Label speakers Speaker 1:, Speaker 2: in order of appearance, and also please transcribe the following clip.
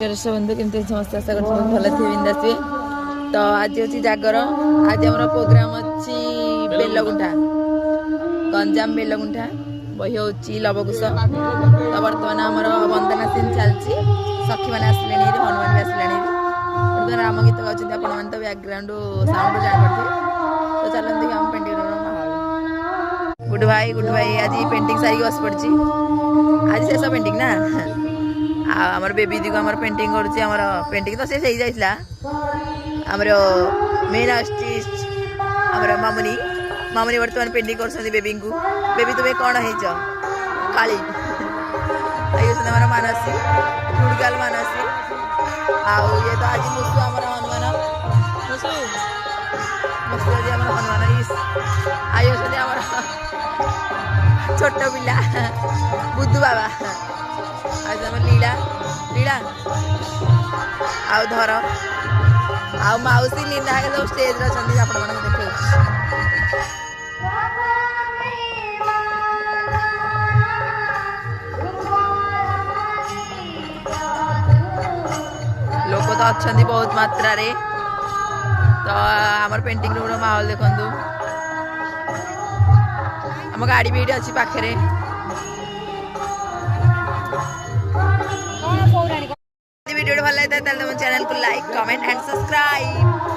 Speaker 1: बंधु केमती समस्त आशा कर भल थे बिंदास तो आज हूँ जागर आज आम प्रोग्राम अच्छी बेलगुंठा गंजाम बेलगुंठा बही हूँ लवकुश तो बर्तमान आमर वंदना सीन चलती सखी मैंने आसले हनुमान भी आसले बर्तमान राम गीत गाँव आपण तो बैकग्राउंड साउंड जानते तो चलते आम पेंटिंग गुड भाई आज पेंटिंग सारी बस पड़ी आज शेष पेंटिंग ना आमर बेबी दी को आमर पेंटिंग करुच्ची आमर पेंटिंग तो शेष हो जाइला आमर मेन आर्टिस्ट आमर मामुनी मामुनी बर्तमान पेंटिंग कर बेबी को बेबी तुम्हें कौन है काली आम मानसी टुड़गाल मानसी आउ ये तो आज मुसु आम हनुमान मुसु मुसु आज आम हनुमान आई आम छोट पिला बुद्धू बाबा आज आम लीला लीला आउ धर आउ माउसी लीना सब स्टेज रे अछंती आपण माने देखौ लोक तो अछंती बहुत मात्रा रे तो हमर पेंटिंग रो माहौल देखंतु हम गाड़ी भी अच्छी पाखे वीडियो भल लगे तो चैनल को लाइक कमेंट एंड सब्सक्राइब।